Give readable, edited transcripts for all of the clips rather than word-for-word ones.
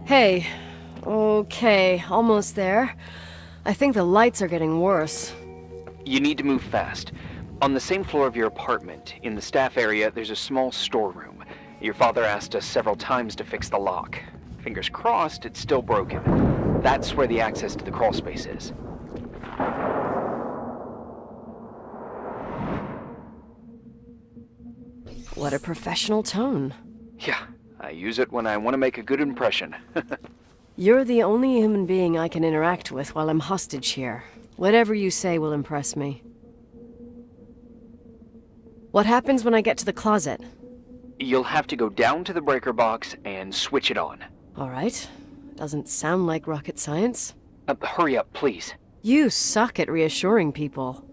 Hey. Okay, almost there. I think the lights are getting worse. You need to move fast. On the same floor of your apartment, in the staff area, there's a small storeroom. Your father asked us several times to fix the lock. Fingers crossed, it's still broken. That's where the access to the crawl space is. What a professional tone. Yeah, I use it when I want to make a good impression. You're the only human being I can interact with while I'm hostage here. Whatever you say will impress me. What happens when I get to the closet? You'll have to go down to the breaker box and switch it on. Alright. Doesn't sound like rocket science. Hurry up, please. You suck at reassuring people.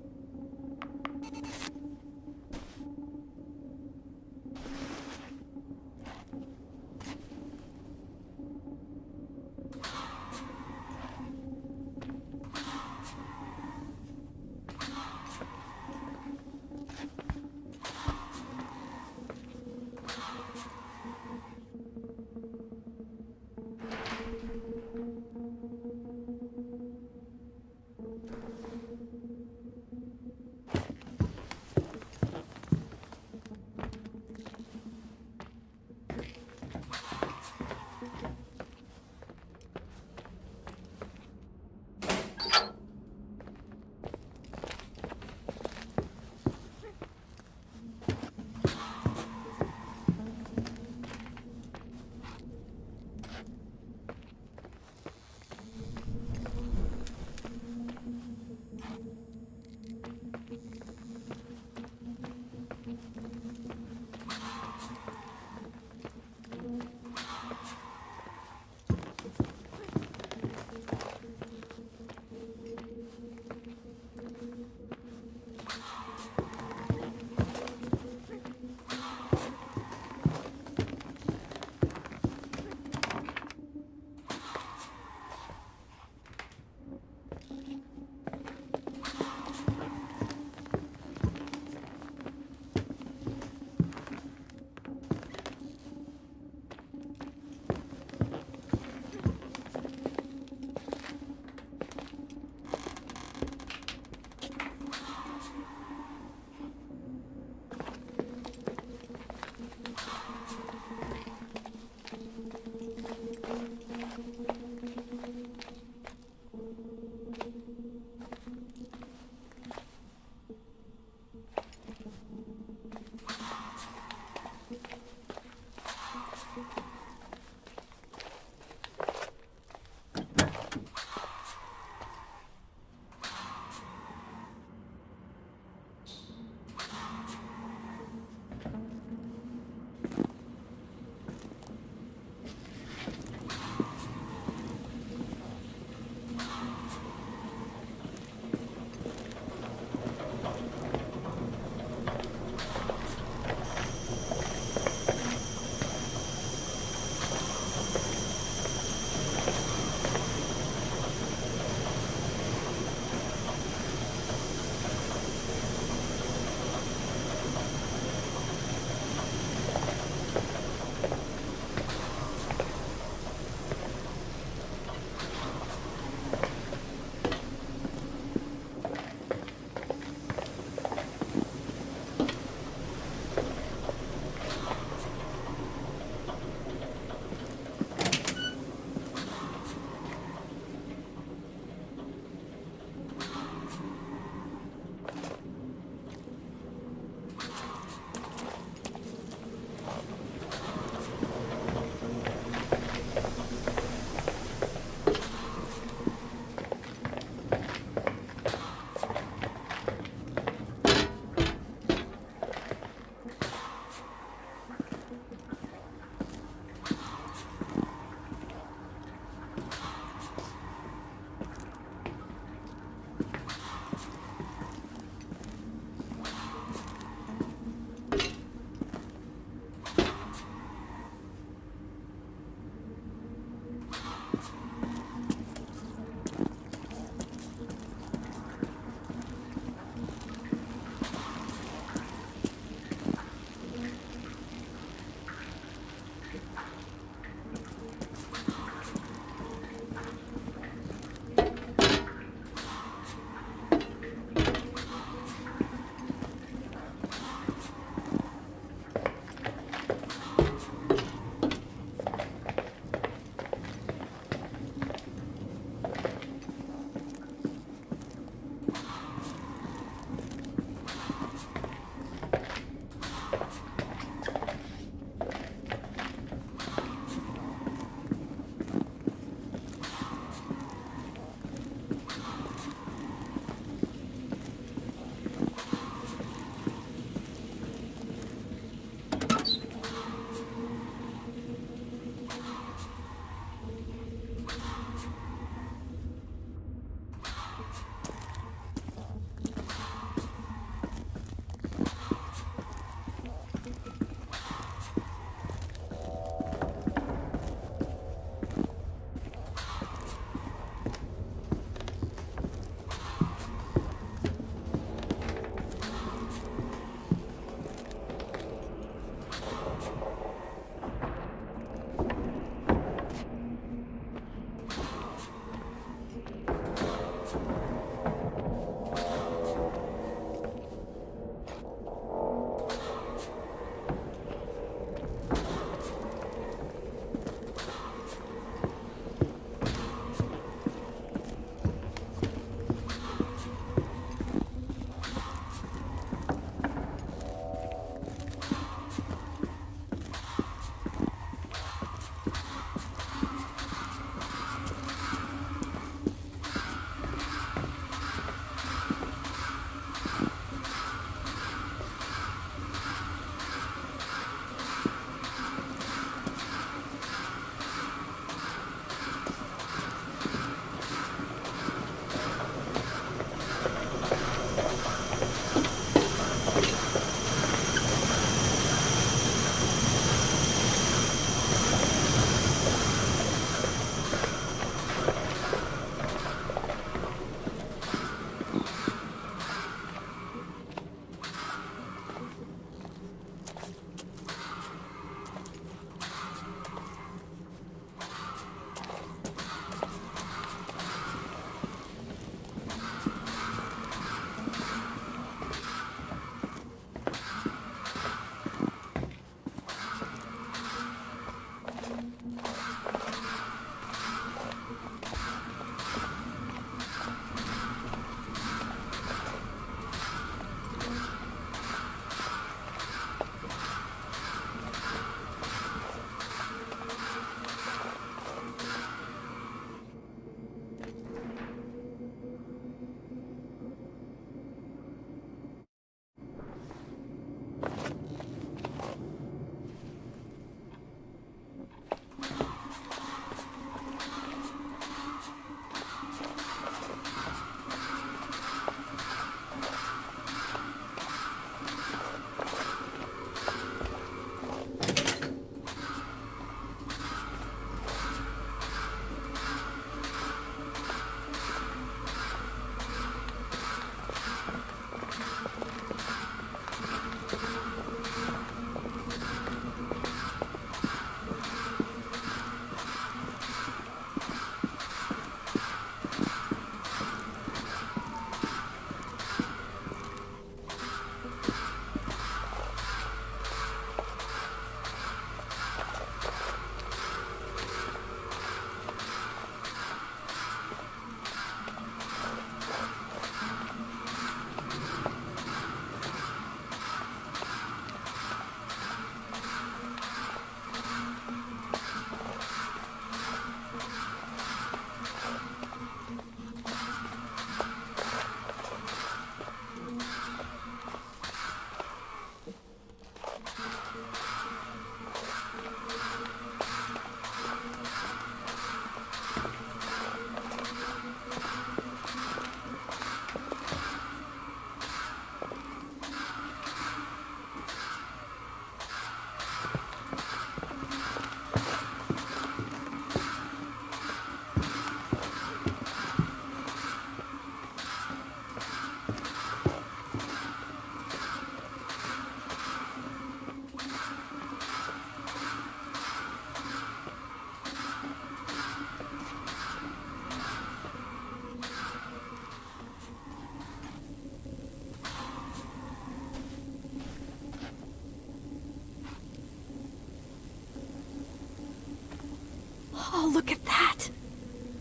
look at that!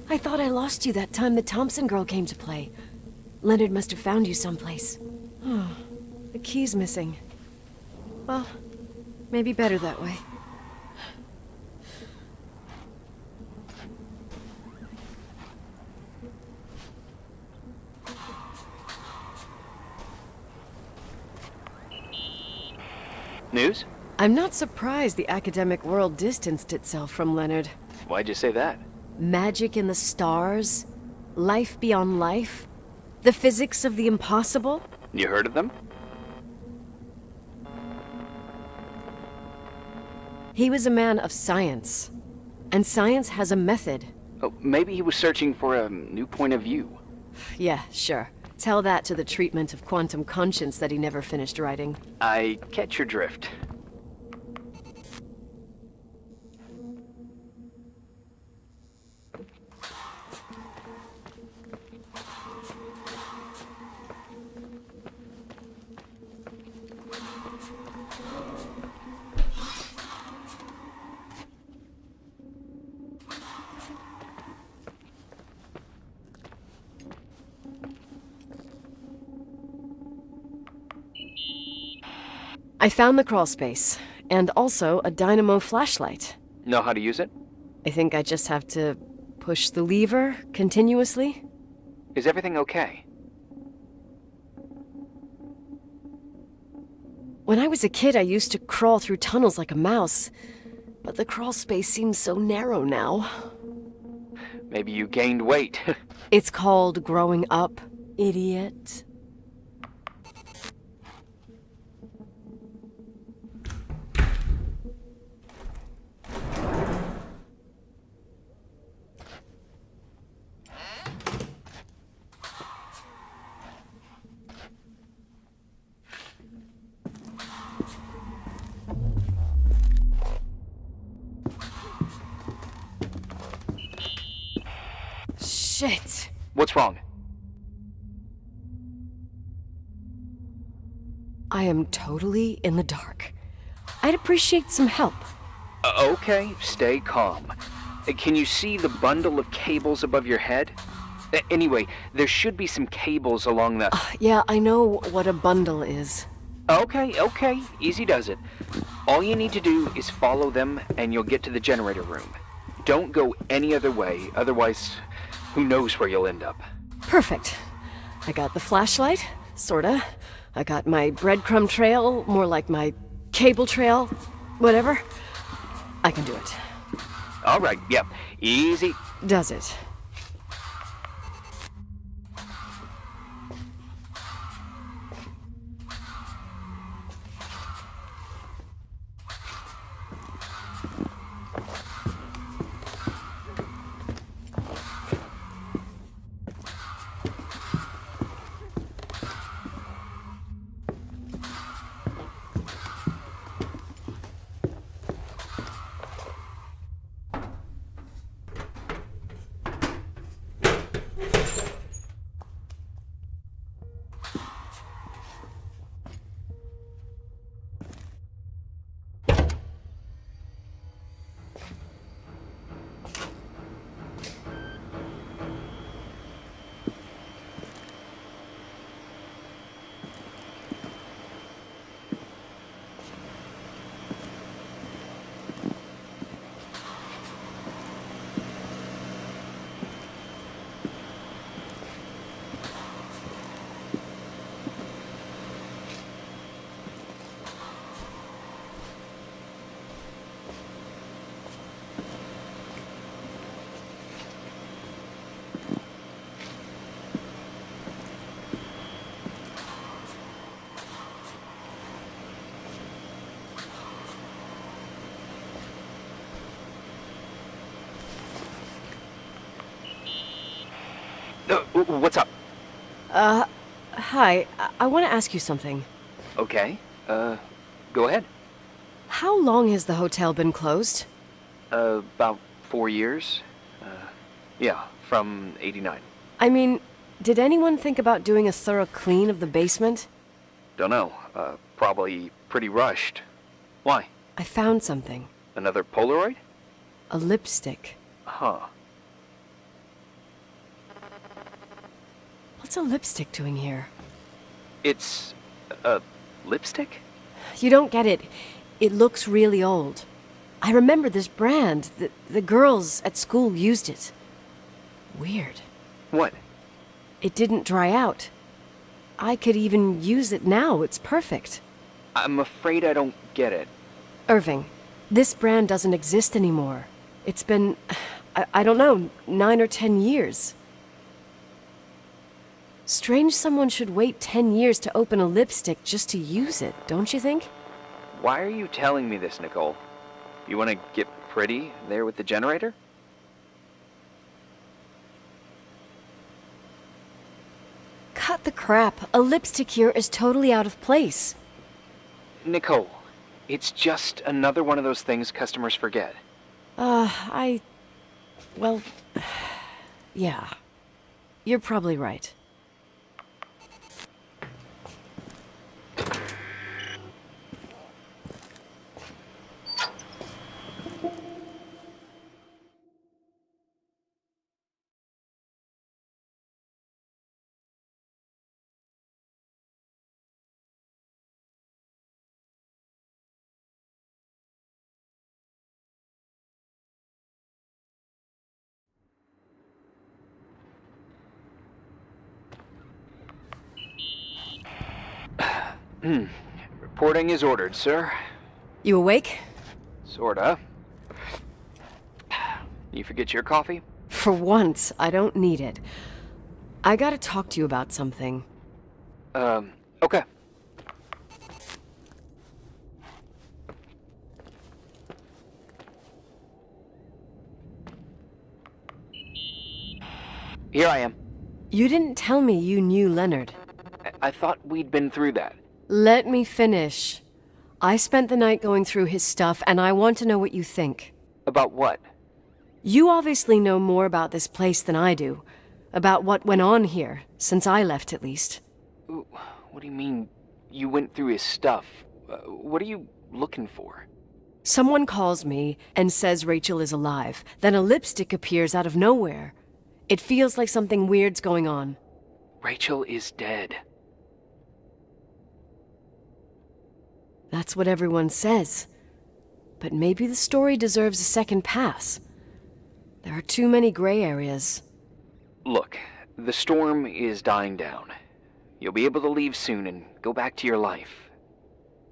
I thought I lost you that time the Thompson girl came to play. Leonard must have found you someplace. Oh, the key's missing. Well, maybe better that way. News? I'm not surprised the academic world distanced itself from Leonard. Why'd you say that? Magic in the stars, life beyond life, the physics of the impossible. You heard of them? He was a man of science, and science has a method. Oh, maybe he was searching for a new point of view. Yeah, sure. Tell that to the treatment of quantum conscience that he never finished writing. I catch your drift. I found the crawl space, and also a dynamo flashlight. Know how to use it? I think I just have to push the lever continuously. Is everything okay? When I was a kid, I used to crawl through tunnels like a mouse, but the crawl space seems so narrow now. Maybe you gained weight. It's called growing up, idiot. Shit. What's wrong? I am totally in the dark. I'd appreciate some help. Okay, stay calm. Can you see the bundle of cables above your head? Anyway, there should be some cables along the... Yeah, I know what a bundle is. Okay, easy does it. All you need to do is follow them and you'll get to the generator room. Don't go any other way, otherwise, who knows where you'll end up. Perfect. I got the flashlight, sorta. I got my breadcrumb trail, more like my cable trail, whatever. I can do it. All right, yep, easy. Does it? What's up? Hi. I want to ask you something. Okay, go ahead. How long has the hotel been closed? About 4 years. Yeah, from 89. I mean, did anyone think about doing a thorough clean of the basement? Don't know, probably pretty rushed. Why? I found something. Another Polaroid? A lipstick. Huh. What's a lipstick doing here? It's a lipstick? You don't get it. It looks really old. I remember this brand. The girls at school used it. Weird. What? It didn't dry out. I could even use it now. It's perfect. I'm afraid I don't get it. Irving, this brand doesn't exist anymore. It's been, I don't know, 9 or 10 years. Strange someone should wait 10 years to open a lipstick just to use it, don't you think? Why are you telling me this, Nicole? You want to get pretty there with the generator? Cut the crap. A lipstick here is totally out of place. Nicole, it's just another one of those things customers forget. Well, yeah. You're probably right. Reporting is ordered, sir. You awake? Sorta. You forget your coffee? For once, I don't need it. I gotta talk to you about something. Okay. Here I am. You didn't tell me you knew Leonard. I thought we'd been through that. Let me finish. I spent the night going through his stuff, and I want to know what you think. About what? You obviously know more about this place than I do. About what went on here, since I left at least. What do you mean, you went through his stuff? What are you looking for? Someone calls me and says Rachel is alive. Then a lipstick appears out of nowhere. It feels like something weird's going on. Rachel is dead. That's what everyone says. But maybe the story deserves a second pass. There are too many gray areas. Look, the storm is dying down. You'll be able to leave soon and go back to your life.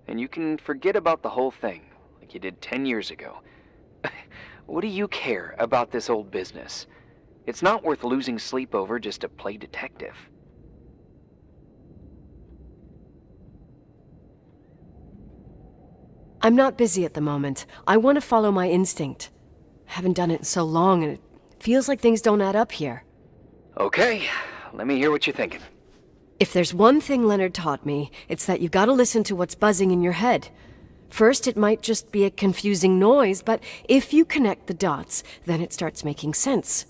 And you can forget about the whole thing, like you did 10 years ago. What do you care about this old business? It's not worth losing sleep over just to play detective. I'm not busy at the moment. I want to follow my instinct. Haven't done it in so long, and it feels like things don't add up here. Okay, let me hear what you're thinking. If there's one thing Leonard taught me, it's that you gotta listen to what's buzzing in your head. First, it might just be a confusing noise, but if you connect the dots, then it starts making sense.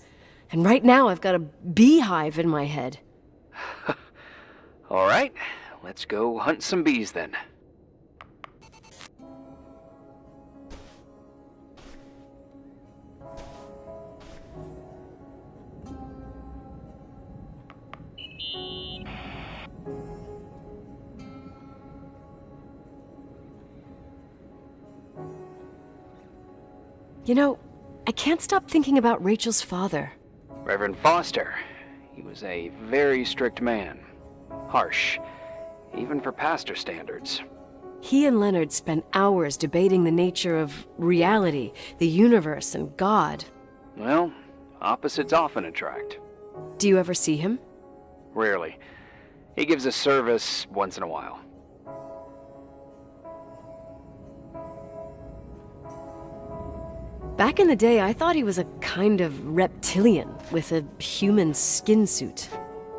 And right now, I've got a beehive in my head. All right, let's go hunt some bees then. You know, I can't stop thinking about Rachel's father. Reverend Foster. He was a very strict man. Harsh, even for pastor standards. He and Leonard spent hours debating the nature of reality, the universe, and God. Well, opposites often attract. Do you ever see him? Rarely. He gives a service once in a while. Back in the day, I thought he was a kind of reptilian with a human skin suit.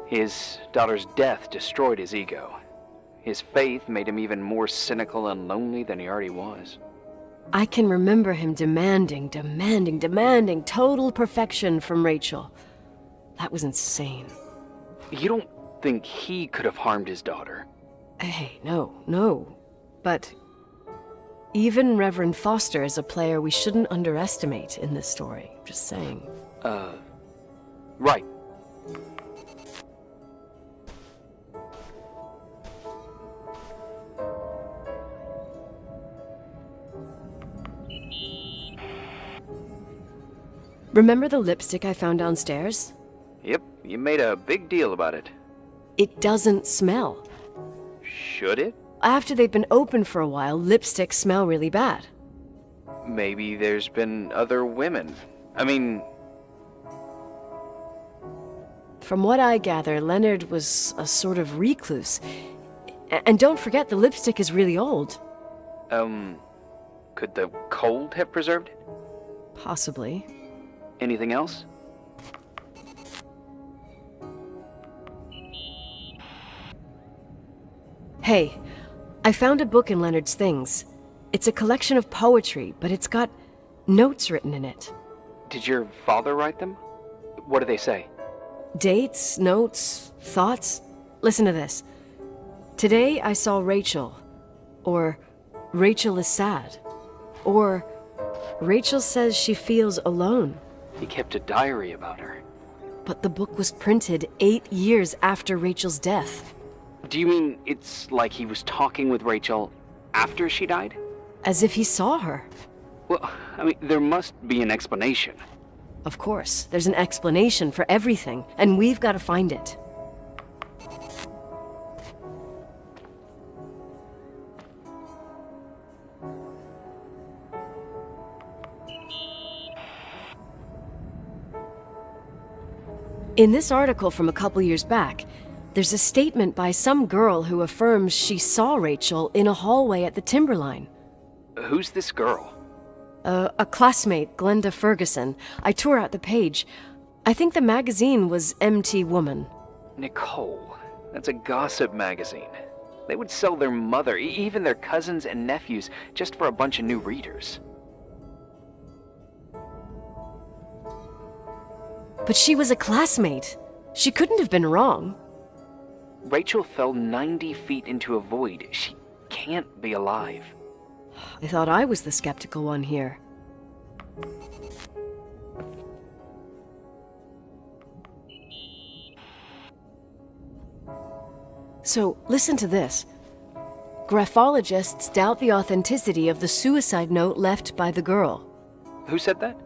His daughter's death destroyed his ego. His faith made him even more cynical and lonely than he already was. I can remember him demanding total perfection from Rachel. That was insane. You don't think he could have harmed his daughter? Hey, no. But Even Reverend Foster is a player we shouldn't underestimate in this story. Just saying. Right. Remember the lipstick I found downstairs? Yep, you made a big deal about it. It doesn't smell. Should it? After they've been open for a while, lipsticks smell really bad. Maybe there's been other women. I mean... From what I gather, Leonard was a sort of recluse. And don't forget, the lipstick is really old. Could the cold have preserved it? Possibly. Anything else? Hey, I found a book in Leonard's things. It's a collection of poetry, but it's got notes written in it. Did your father write them? What do they say? Dates, notes, thoughts. Listen to this. Today I saw Rachel. Or Rachel is sad. Or Rachel says she feels alone. He kept a diary about her. But the book was printed 8 years after Rachel's death. Do you mean it's like he was talking with Rachel after she died? As if he saw her. Well, I mean, there must be an explanation. Of course, there's an explanation for everything, and we've got to find it. In this article from a couple years back, there's a statement by some girl who affirms she saw Rachel in a hallway at the Timberline. Who's this girl? A classmate, Glenda Ferguson. I tore out the page. I think the magazine was MT Woman. Nicole. That's a gossip magazine. They would sell their mother, even their cousins and nephews, just for a bunch of new readers. But she was a classmate. She couldn't have been wrong. Rachel fell 90 feet into a void. She can't be alive. I thought I was the skeptical one here. So, listen to this. Graphologists doubt the authenticity of the suicide note left by the girl. Who said that?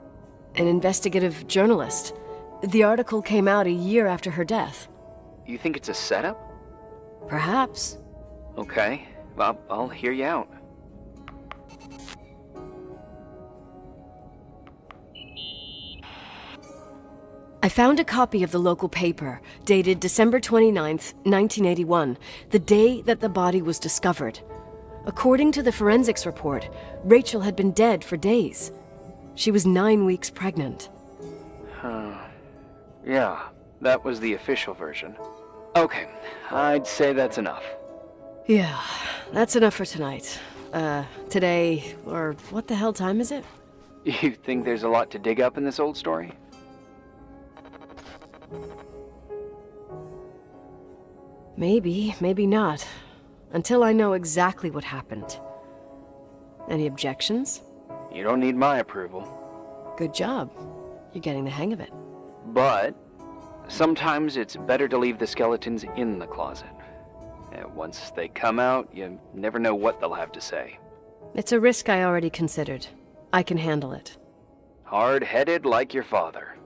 An investigative journalist. The article came out a year after her death. You think it's a setup? Perhaps. Okay, I'll hear you out. I found a copy of the local paper, dated December 29th, 1981, the day that the body was discovered. According to the forensics report, Rachel had been dead for days. She was 9 weeks pregnant. Yeah, that was the official version. Okay, I'd say that's enough. Yeah, that's enough for tonight. Today, or what the hell time is it? You think there's a lot to dig up in this old story? Maybe, maybe not. Until I know exactly what happened. Any objections? You don't need my approval. Good job. You're getting the hang of it. But sometimes it's better to leave the skeletons in the closet. And once they come out, you never know what they'll have to say. It's a risk I already considered. I can handle it. Hard-headed like your father.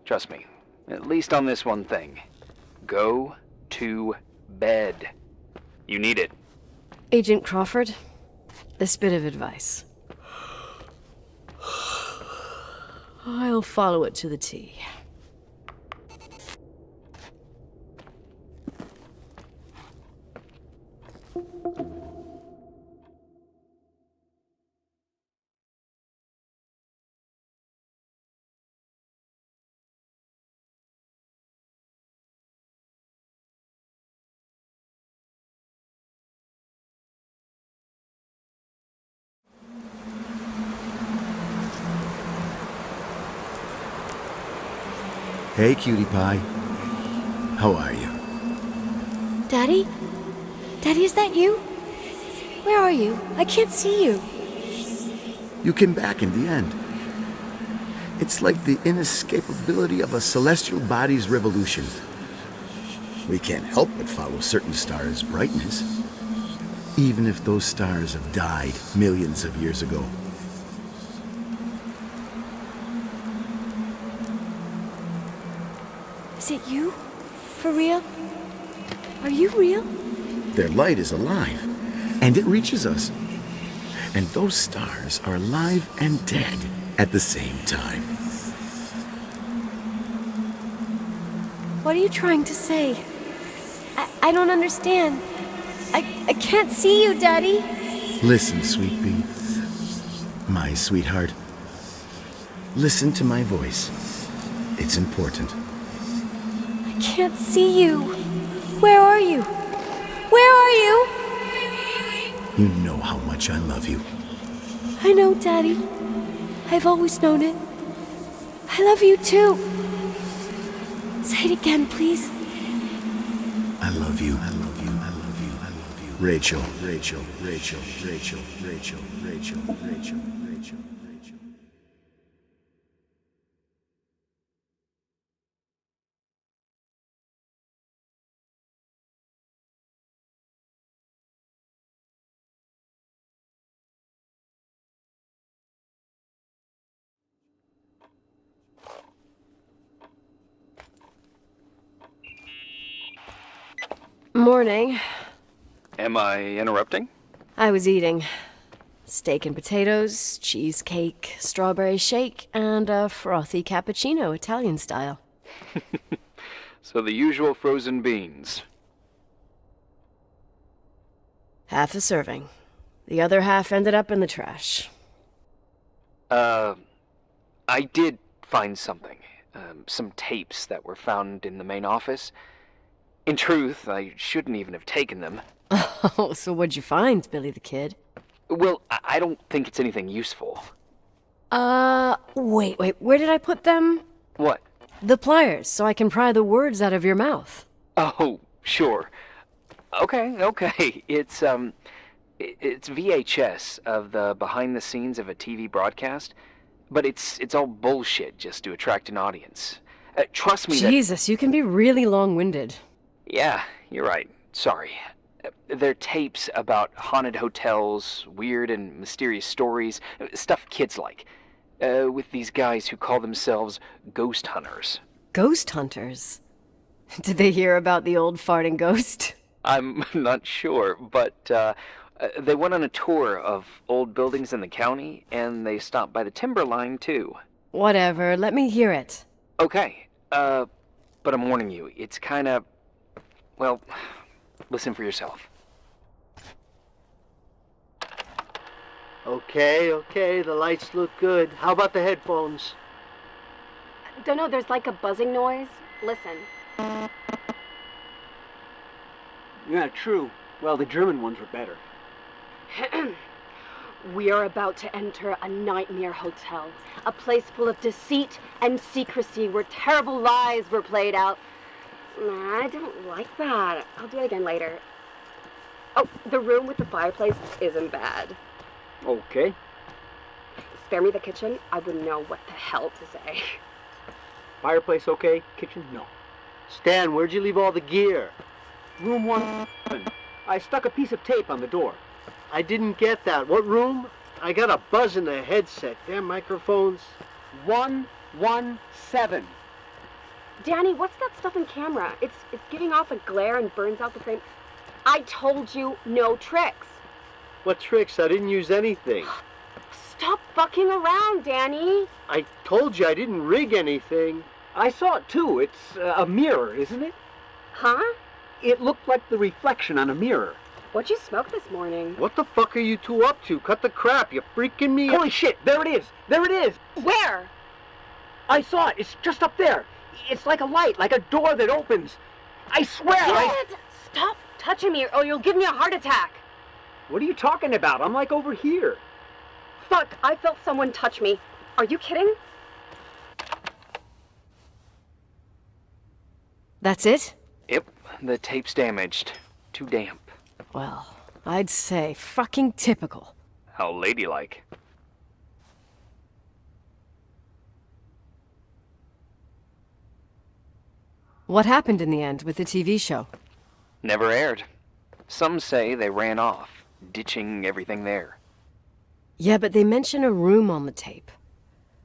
Trust me, at least on this one thing. Go to bed. You need it. Agent Crawford, this bit of advice. I'll follow it to the T. Hey, cutie pie. How are you? Daddy? Daddy, is that you? Where are you? I can't see you. You came back in the end. It's like the inescapability of a celestial body's revolution. We can't help but follow certain stars' brightness, even if those stars have died millions of years ago. Is it you? For real? Are you real? Their light is alive, and it reaches us. And those stars are alive and dead at the same time. What are you trying to say? I don't understand. I can't see you, Daddy. Listen, sweet pea. My sweetheart. Listen to my voice. It's important. I can't see you. Where are you? Where are you? You know how much I love you. I know, Daddy. I've always known it. I love you too. Say it again, please. I love you. I love you. I love you. I love you. Rachel, Rachel, Rachel, Rachel, Rachel, Rachel, Rachel, Rachel, Rachel. Morning. Am I interrupting? I was eating steak and potatoes, cheesecake, strawberry shake, and a frothy cappuccino, Italian style. So the usual frozen beans. Half a serving. The other half ended up in the trash. I did find something. Some tapes that were found in the main office. In truth, I shouldn't even have taken them. Oh, so what'd you find, Billy the Kid? Well, I don't think it's anything useful. Wait, where did I put them? What? The pliers, so I can pry the words out of your mouth. Oh, sure. Okay. It's VHS of the behind the scenes of a TV broadcast, but it's all bullshit just to attract an audience. Trust me Jesus, you can be really long-winded. Yeah, you're right. Sorry. They're tapes about haunted hotels, weird and mysterious stories, stuff kids like. With these guys who call themselves ghost hunters. Ghost hunters? Did they hear about the old farting ghost? I'm not sure, but they went on a tour of old buildings in the county, and they stopped by the timberline, too. Whatever, let me hear it. Okay, but I'm warning you, it's kinda... Well, listen for yourself. Okay, the lights look good. How about the headphones? Don't know, there's like a buzzing noise. Listen. Yeah, true. Well, the German ones were better. We are about to enter a nightmare hotel. A place full of deceit and secrecy where terrible lies were played out. Nah, I don't like that. I'll do it again later. Oh, the room with the fireplace isn't bad. Okay. Spare me the kitchen. I wouldn't know what the hell to say. Fireplace okay? Kitchen? No. Stan, where'd you leave all the gear? Room 111. I stuck a piece of tape on the door. I didn't get that. What room? I got a buzz in the headset. Damn microphones. 117. Danny, what's that stuff in camera? It's giving off a glare and burns out the frame. I told you no tricks. What tricks? I didn't use anything. Stop fucking around, Danny. I told you I didn't rig anything. I saw it too. It's a mirror, isn't it? Huh? It looked like the reflection on a mirror. What'd you smoke this morning? What the fuck are you two up to? Cut the crap. You're freaking me out. Holy shit, there it is! There it is! Where? I saw it, it's just up there. It's like a light, like a door that opens. I swear, Dad! Stop touching me or you'll give me a heart attack. What are you talking about? I'm like over here. Fuck, I felt someone touch me. Are you kidding? That's it? Yep, the tape's damaged. Too damp. Well, I'd say fucking typical. How ladylike. What happened in the end with the TV show? Never aired. Some say they ran off, ditching everything there. Yeah, but they mention a room on the tape.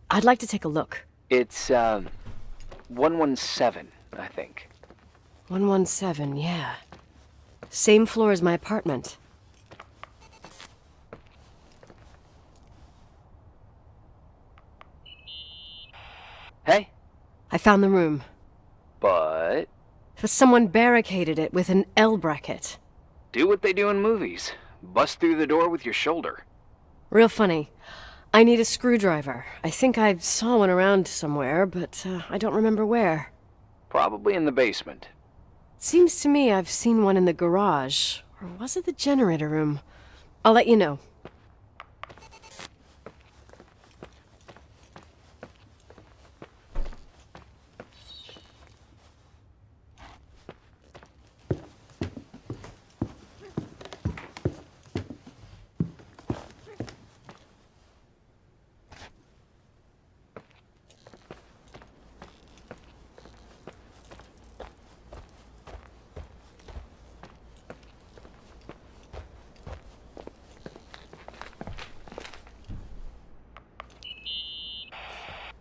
I'd like to take a look. It's, 117, I think. 117, yeah. Same floor as my apartment. Hey, I found the room. but Someone barricaded it with an L bracket. do what they do in movies. Bust through the door with your shoulder. Real funny. I need a screwdriver. I think I saw one around somewhere, but I don't remember where. Probably in the basement. Seems to me I've seen one in the garage. Or was it the generator room? I'll let you know.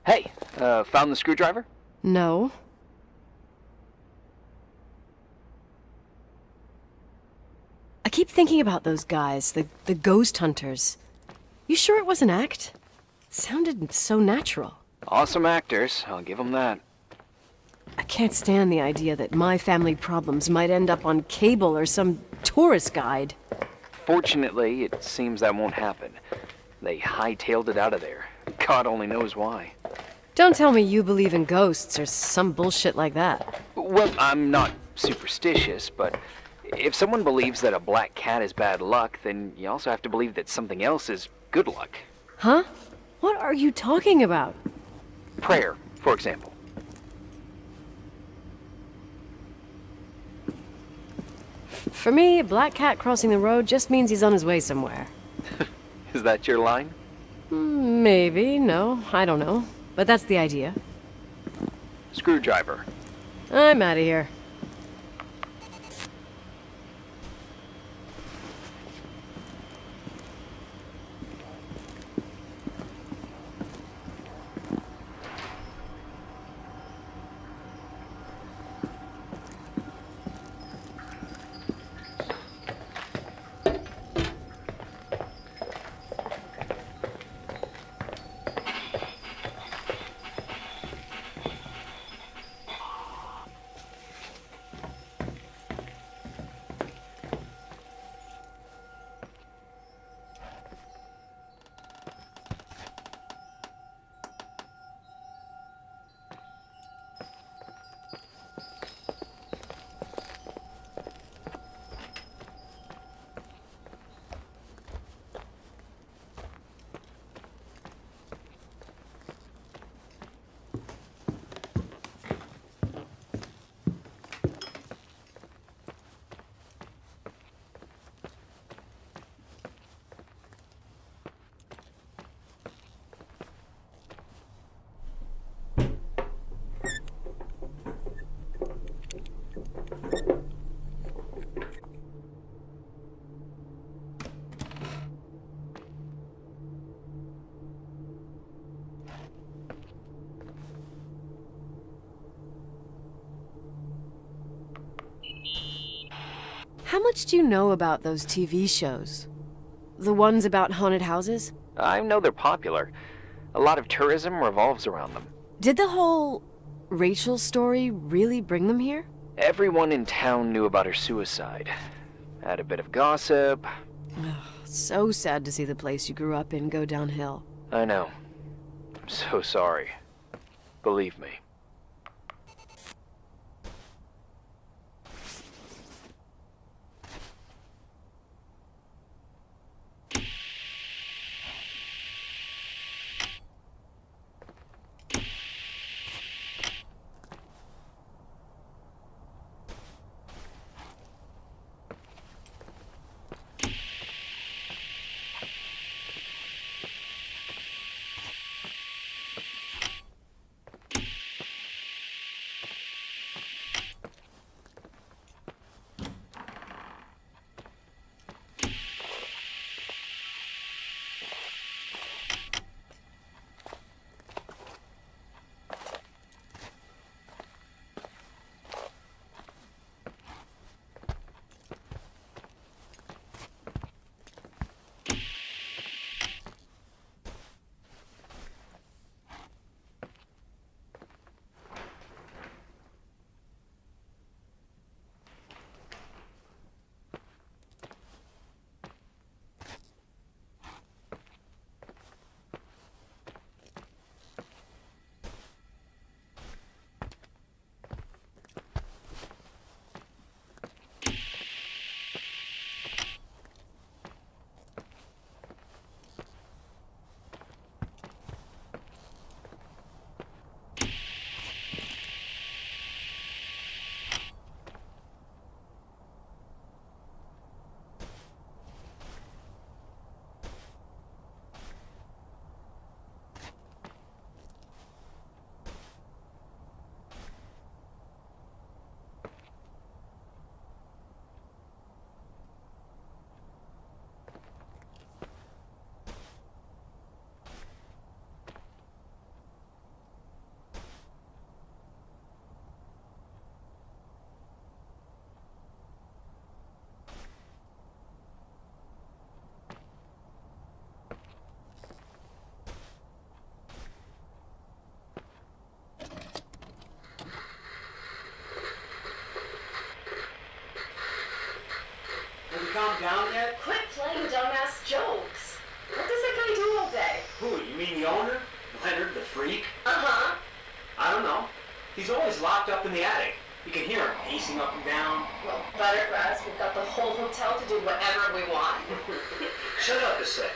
Hey, found the screwdriver? No. I keep thinking about those guys, the ghost hunters. You sure it was an act? It sounded so natural. Awesome actors, I'll give them that. I can't stand the idea that my family problems might end up on cable or some tourist guide. Fortunately, it seems that won't happen. They hightailed it out of there. God only knows why. Don't tell me you believe in ghosts or some bullshit like that. Well, I'm not superstitious, but if someone believes that a black cat is bad luck, then you also have to believe that something else is good luck. Huh? What are you talking about? Prayer, for example. For me, a black cat crossing the road just means he's on his way somewhere. Is that your line? Maybe, no, I don't know. But that's the idea. Screwdriver. I'm out of here. How much do you know about those TV shows? The ones about haunted houses? I know they're popular. A lot of tourism revolves around them. Did the whole Rachel story really bring them here? Everyone in town knew about her suicide. Had a bit of gossip. So sad to see the place you grew up in go downhill. I know. I'm so sorry. Believe me. always locked up in the attic. You can hear him pacing up and down. Well, better for us. We've got the whole hotel to do whatever we want. Shut up a sec.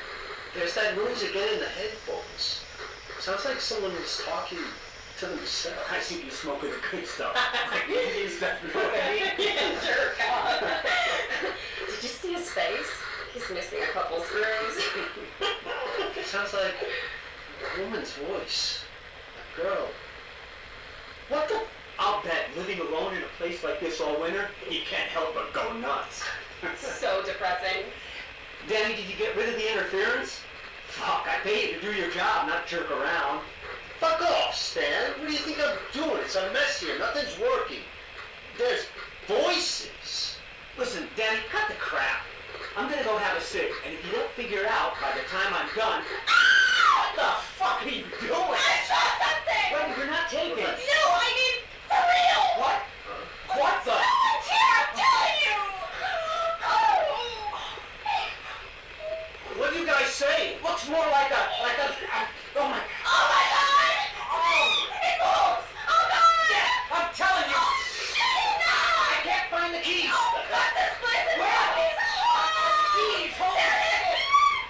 There's that noise again in the headphones. Sounds like someone is talking to themselves. I think you're smoking the good stuff. Jerk off. Did you see his face? He's missing a couple screws. It sounds like a woman's voice. A girl. What the? I'll bet living alone in a place like this all winter, you can't help but go nuts. So depressing. Danny, did you get rid of the interference? Fuck, I pay you to do your job, not jerk around. Fuck off, Stan. What do you think I'm doing? It's a mess here. Nothing's working. There's voices. Listen, Danny, cut the crap. I'm gonna go have a cig, and if you don't figure it out by the time I'm done... What the fuck are you doing? I saw something! Wait, you're not taping. No, I mean, for real! What? What the? Someone's here, I'm telling you! What do you guys say? It looks more like a... oh my... Oh my god! It moves! Oh god! Yeah, I'm telling you! I can't find the keys! Oh god, this place is zombies! Keys, hold on!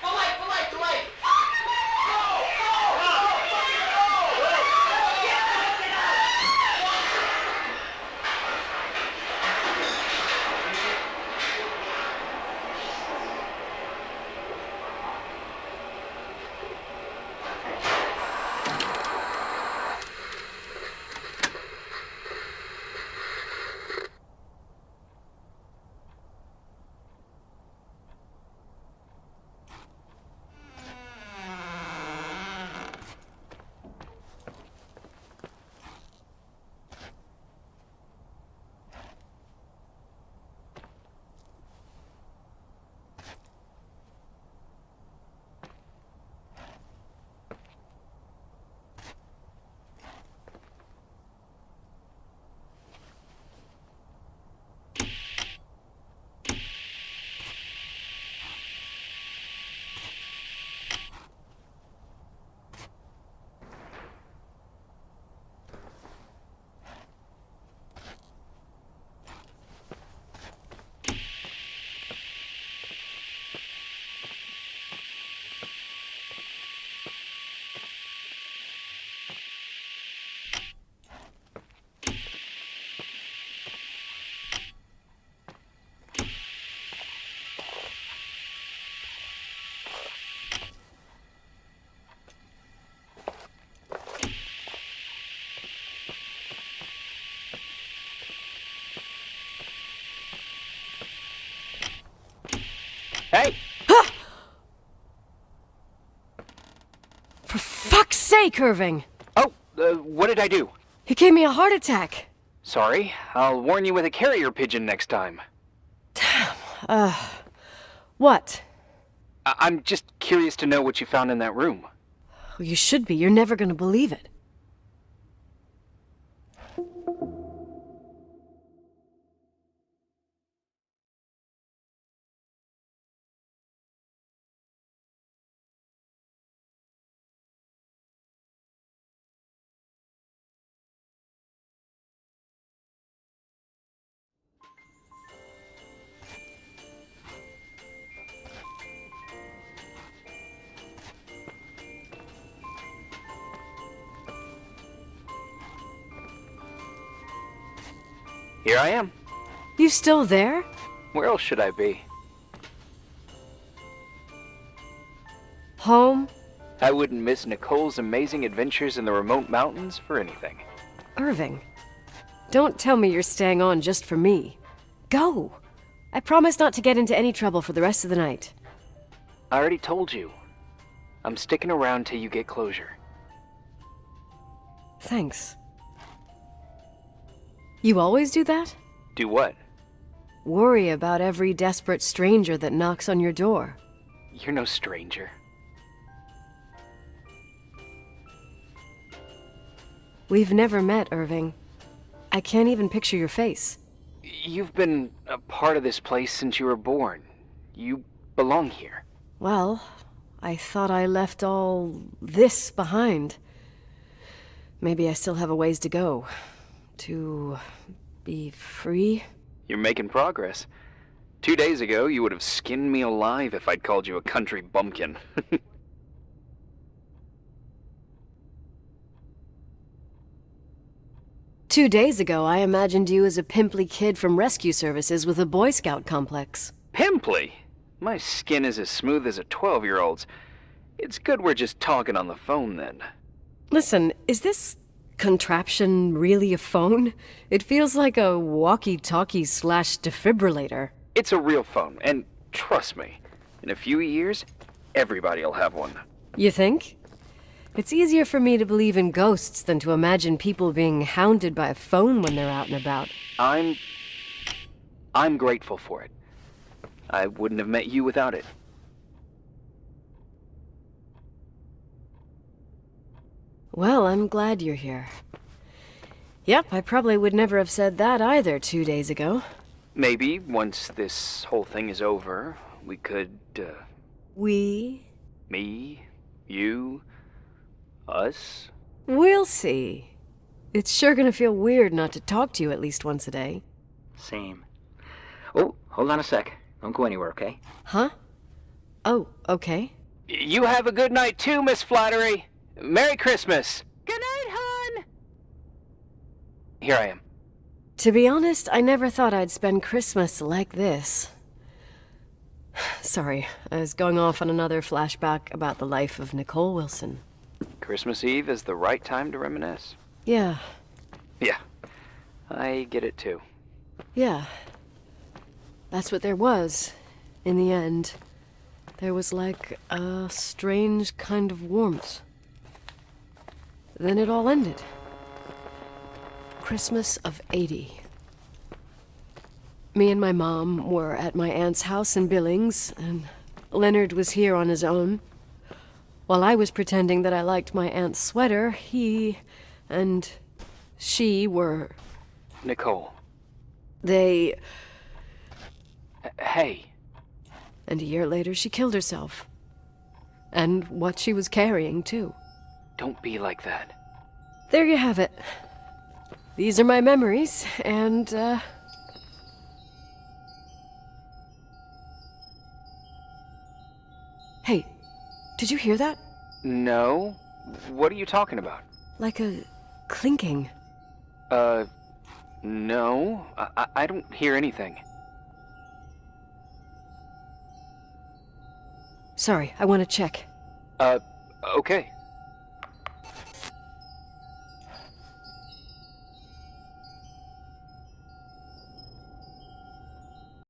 The light! The light! Hey! For fuck's sake, Irving! Oh, what did I do? You gave me a heart attack. Sorry, I'll warn you with a carrier pigeon next time. What? I'm just curious to know what you found in that room. Well, you should be. You're never gonna believe it. Here I am. You still there? Where else should I be? Home? I wouldn't miss Nicole's amazing adventures in the remote mountains for anything. Irving, don't tell me you're staying on just for me. Go! I promise not to get into any trouble for the rest of the night. I already told you. I'm sticking around till you get closure. Thanks. You always do that? Do what? Worry about every desperate stranger that knocks on your door. You're no stranger. We've never met, Irving. I can't even picture your face. You've been a part of this place since you were born. You belong here. Well, I thought I left all this behind. Maybe I still have a ways to go. To be free? You're making progress. 2 days ago, you would have skinned me alive if I'd called you a country bumpkin. 2 days ago, I imagined you as a pimply kid from rescue services with a Boy Scout complex. Pimply? My skin is as smooth as a 12-year-old's. It's good we're just talking on the phone then. Listen, is this contraption really a phone? It feels like a walkie-talkie / defibrillator. It's a real phone, and trust me, in a few years, everybody'll have one. You think? It's easier for me to believe in ghosts than to imagine people being hounded by a phone when they're out and about. I'm grateful for it. I wouldn't have met you without it. Well, I'm glad you're here. Yep, I probably would never have said that either 2 days ago. Maybe, once this whole thing is over, we could, We? me, you, us? We'll see. It's sure gonna feel weird not to talk to you at least once a day. Same. Oh, hold on a sec. Don't go anywhere, okay? Huh? Oh, okay. You have a good night too, Miss Flattery. Merry Christmas. Good night, hon! Here I am. To be honest, I never thought I'd spend Christmas like this. Sorry, I was going off on another flashback about the life of Nicole Wilson. Christmas Eve is the right time to reminisce. Yeah, Yeah, I get it too. yeah. That's what there was, in the end. There was like a strange kind of warmth. Then it all ended. Christmas of '80. Me and my mom were at my aunt's house in Billings, and Leonard was here on his own. While I was pretending that I liked my aunt's sweater, he and she were... Nicole. They... Hey. And a year later, she killed herself. And what she was carrying, too. Don't be like that. There you have it. These are my memories, and, Hey, did you hear that? No? What are you talking about? Like a clinking. No. I don't hear anything. Sorry, I want to check. Okay.